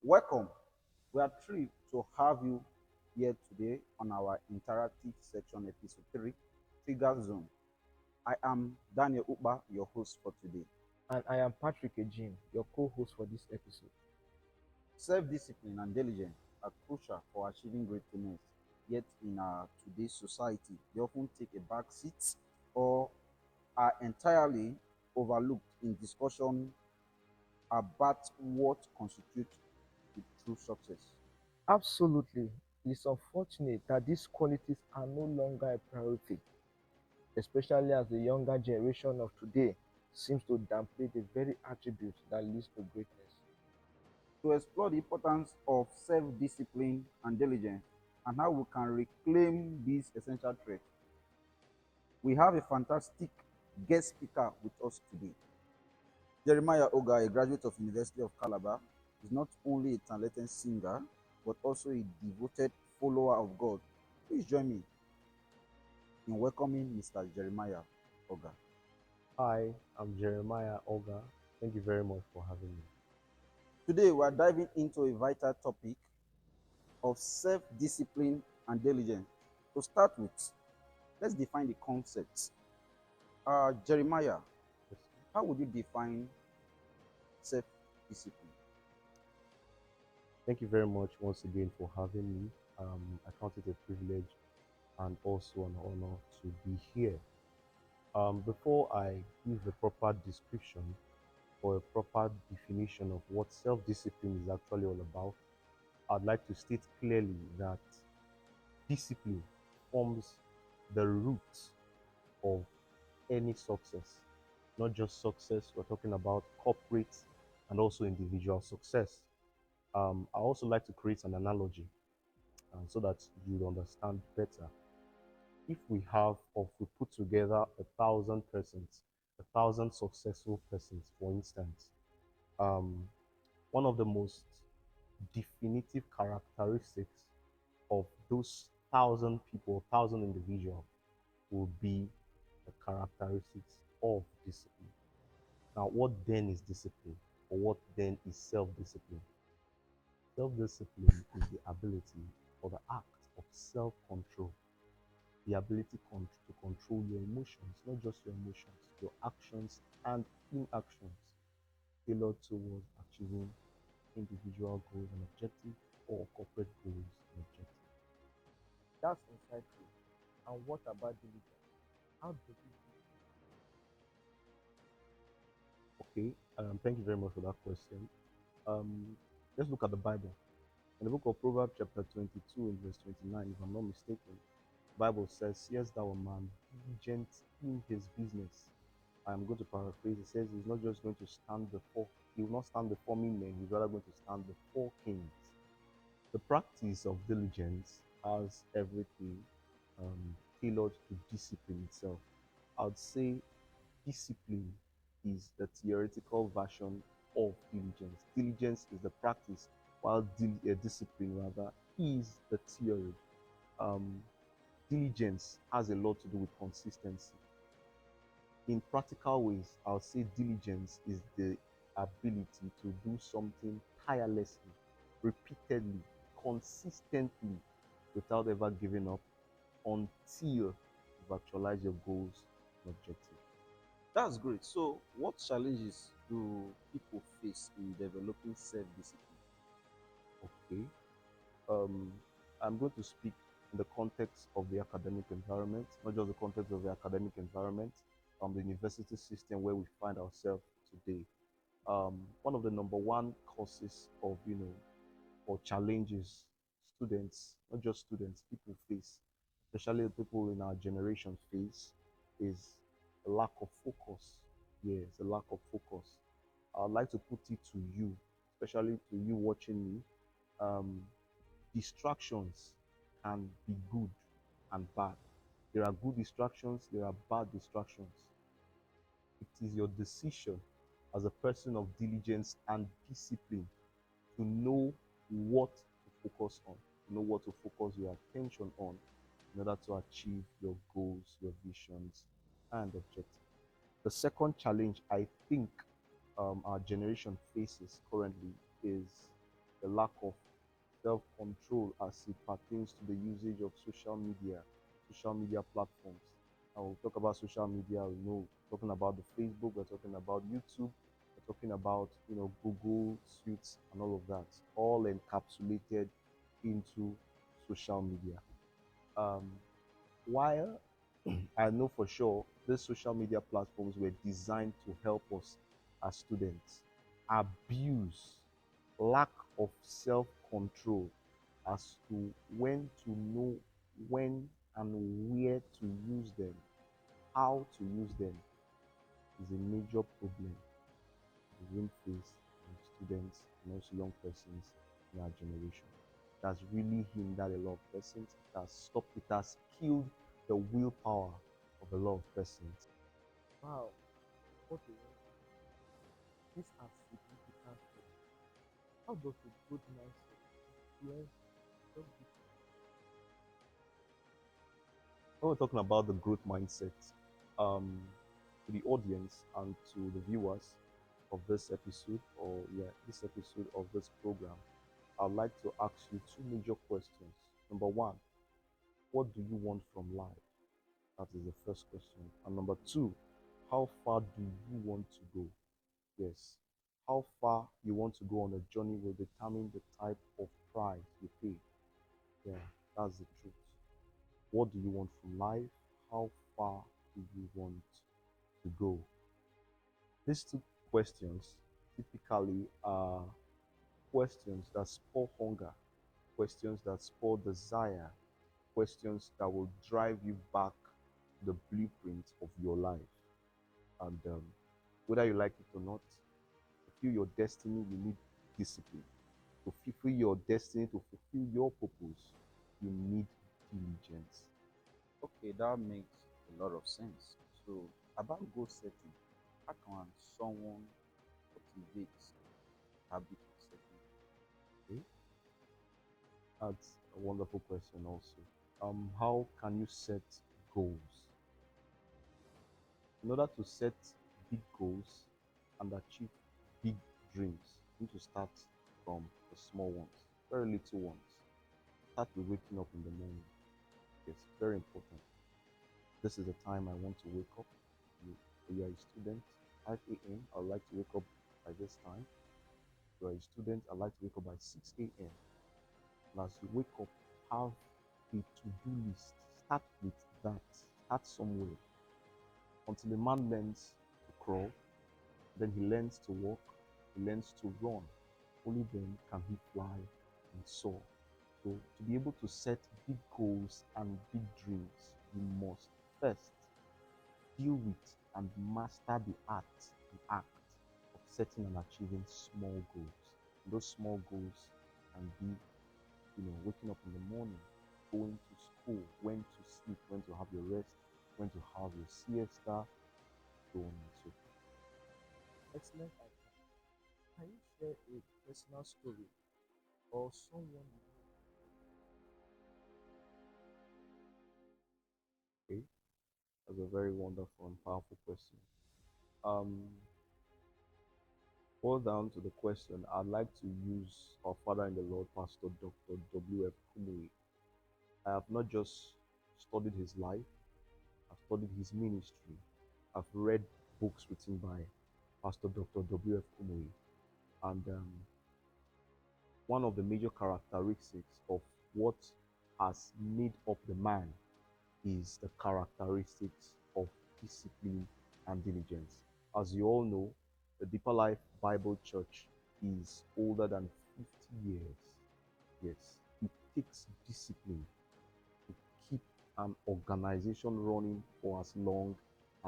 Welcome. We are thrilled to have you here today on our interactive section, episode 3, Trigger Zone. I am Daniel Uba, your host for today. And I am Patrick Ejim, your co-host for this episode. Self discipline and diligence are crucial for achieving greatness, yet, in our today's society, they often take a back seat or are entirely overlooked in discussion about what constitutes the true success. Absolutely. It's unfortunate that these qualities are no longer a priority, especially as the younger generation of today seems to downplay the very attributes that leads to greatness. To explore the importance of self discipline and diligence and how we can reclaim these essential traits, we have a fantastic guest speaker with us today. Jeremiah Oga, a graduate of University of Calabar, is not only a talented singer but also a devoted follower of God. Please join me in welcoming Mr. Jeremiah Oga. Hi, I'm Jeremiah Oga. Thank you very much for having me. Today, we are diving into a vital topic of self discipline and diligence. To start with, let's define the concepts. Jeremiah, Yes. how would you define self discipline? Thank you very much once again for having me. I count it a privilege and also an honor to be here. Before I give a proper description or a proper definition of what self discipline is actually all about, I'd like to state clearly that discipline forms the root of any success, not just success, we're talking about corporate and also individual success. I also like to create an analogy so that you understand better. If we have, or if we put together 1,000 persons, 1,000 successful persons, for instance, um, one of the most definitive characteristics of those 1,000 people, 1,000 individuals, will be the characteristics of discipline. Now, what then is discipline, or what then is self discipline? Self discipline is the ability or the act of self control, the ability to control your emotions, not just your emotions, your actions and inactions, tailored towards achieving individual goals and objectives or corporate goals and objectives. That's insightful. And what about diligence? How do we do Okay, thank you very much for that question. Um, let's look at the Bible. In the book of Proverbs, chapter 22, and verse 29, if I'm not mistaken, the Bible says, "Seest thou a man diligent in his business?" I'm going to paraphrase. It says he's not just going to stand before, he will not stand before me men, he's rather going to stand before kings. The practice of diligence has everything tailored to discipline itself. I would say discipline is the theoretical version of diligence. Diligence is the practice, while discipline rather is the theory. Um, Diligence has a lot to do with consistency. In practical ways, I'll say diligence is the ability to do something tirelessly, repeatedly, consistently, without ever giving up until you've actualized your goals and objectives. That's great. So, what challenges do people face in developing self discipline? Okay. Um, I'm going to speak in the context of the academic environment, not just the context of the academic environment, the university system where we find ourselves today. One of the number one causes of, or challenges students, not just students, people face, especially the people in our generation face, is a lack of focus. Yes, a lack of focus. I'd like to put it to you, especially to you watching me. Um, Distractions can be good and bad. There are good distractions, there are bad distractions. It is your decision as a person of diligence and discipline to know what to focus on, to know what to focus your attention on in order to achieve your goals, your visions, and objectives. The second challenge I think our generation faces currently is the lack of self-control as it pertains to the usage of social media platforms. I will talk about social media, talking about the Facebook, we're talking about YouTube, we're talking about, Google Suites and all of that, all encapsulated into social media. Um, while I know for sure these social media platforms were designed to help us as students, abuse, lack of self control as to when to know when and where to use them, how to use them, is a major problem we will face as students and also young persons in our generation. It has really hindered a lot of persons. It has stopped, it has killed the willpower of a lot of persons. Wow, what a wonderful. These are significant things. How does a good mindset influence self When we're talking about the growth mindset, um, to the audience and to the viewers of this episode, or yeah, this episode of this program, I'd like to ask you two major questions. Number one, what do you want from life? That is the first question. And number two, how far do you want to go? Yes. How far you want to go on a journey will determine the type of price you pay. Yeah, that's the truth. What do you want from life? How far do you want to go? These two questions typically are questions that spur hunger, questions that spur desire, questions that will drive you back to the blueprint of your life. And whether you like it or not, to fulfill your destiny, you need discipline. To fulfill your destiny, to fulfill your purpose, you need diligence. Okay, that makes a lot of sense. So, about goal setting, how can someone cultivate habit of setting? Okay? That's a wonderful question also. How can you set goals? In order to set big goals and achieve big dreams, you need to start from the small ones, very little ones. Start with waking up in the morning. Yes, very important. This is the time I want to wake up. You are a student, 5 a.m. I would like to wake up by this time. You are a student, I like to wake up by 6 a.m. And as you wake up, have a to-do list. Start with that. Start somewhere. Until a man learns to crawl, then he learns to walk, he learns to run. Only then can he fly and soar. So to be able to set big goals and big dreams, you must first deal with and master the art and act of setting and achieving small goals. And those small goals can be, waking up in the morning, going to school, when to sleep, when to have your rest, when to have your siesta, so on and so forth. excellent advice. Can you share a personal story or someone you know? Okay, that's a very wonderful and powerful question. Um, Boil down to the question, I'd like to use our father in the Lord, Pastor Dr. W.F. Kumuyi. I have not just studied his life, I've studied his ministry. I've read books written by Pastor Dr. W.F. Kumuyi. And one of the major characteristics of what has made up the man is the characteristics of discipline and diligence. As you all know, the Deeper Life Bible Church is older than 50 years. Yes, it takes discipline to keep an organization running for as long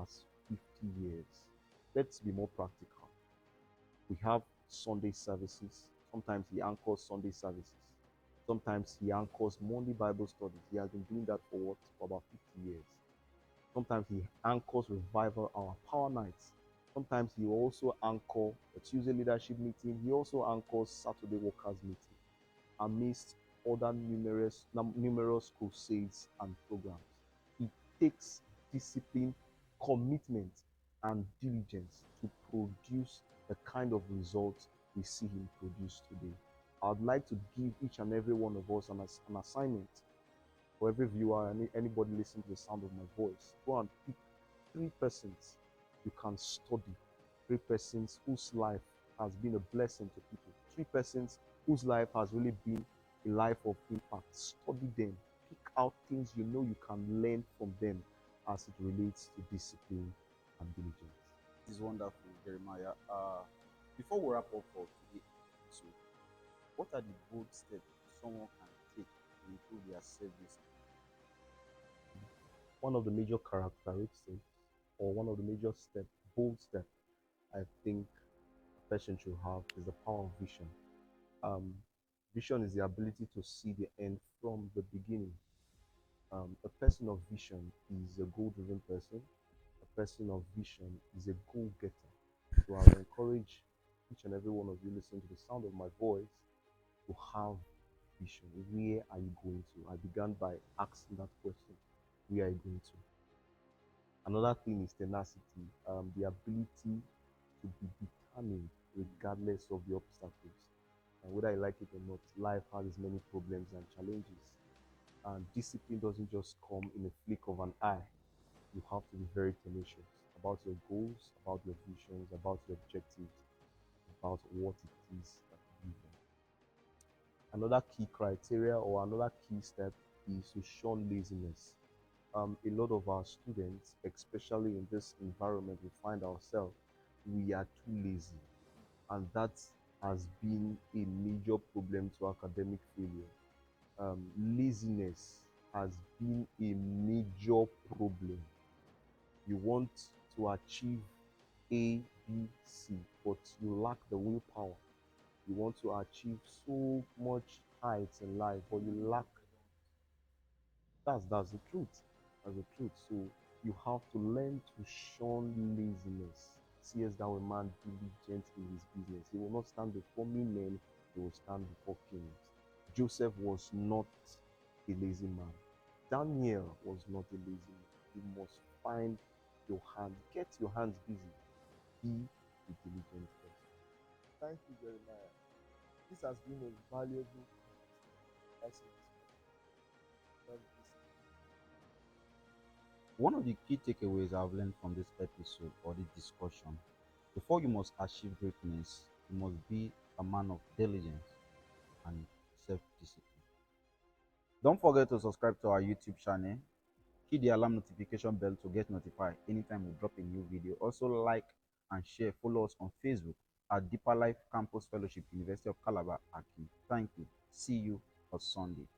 as 50 years. Let's be more practical. We have Sunday services. Sometimes he anchors Sunday services. Sometimes he anchors Monday Bible studies. He has been doing that for what? For about 50 years. Sometimes he anchors revival hour, power nights. Sometimes he also anchor a Tuesday leadership meeting. He also anchors Saturday workers meeting amidst other numerous crusades and programs. It takes discipline, commitment, and diligence to produce the kind of results we see him produce today. I'd like to give each and every one of us an assignment for every viewer and anybody listening to the sound of my voice. Go and pick 3 persons you can study, 3 persons whose life has been a blessing to people, 3 persons whose life has really been a life of impact. Study them, pick out things you know you can learn from them as it relates to discipline and diligence. This is wonderful, Jeremiah. Before we wrap up for today's episode, what are the bold steps someone can take to improve their self-discipline? One of the major characteristics, or one of the major bold steps I think a person should have is the power of vision. Um, Vision is the ability to see the end from the beginning. A person of vision is a goal-driven person. A person of vision is a goal-getter. So I will encourage each and every one of you listening to the sound of my voice to have vision. Where are you going to? I began by asking that question. Where are you going to? Another thing is tenacity, the ability to be determined regardless of the obstacles. And whether I like it or not, life has many problems and challenges. And discipline doesn't just come in a flick of an eye. You have to be very tenacious about your goals, about your visions, about your objectives, about what it is that you want. Another key criteria or another key step is to shun laziness. A lot of our students, especially in this environment we find ourselves, we are too lazy, and that has been a major problem to academic failure. Laziness has been a major problem. You want to achieve A, B, C, but you lack the willpower. You want to achieve so much heights in life, but you lack. That's the truth. That's the truth. So you have to learn to shun laziness. Seest thou a man diligent in his business. He will not stand before men, he will stand before kings. Joseph was not a lazy man. Daniel was not a lazy man. You must find your hands, get your hands busy. Be a diligent person. Thank you, Jeremiah. This has been a valuable conversation. One of the key takeaways I've learned from this episode or this discussion, before you must achieve greatness, you must be a man of diligence and self-discipline. Don't forget to subscribe to our YouTube channel. Hit the alarm notification bell to get notified anytime we drop a new video. Also like and share. Follow us on Facebook at Deeper Life Campus Fellowship, University of Calabar, Aki. Thank you. See you on Sunday.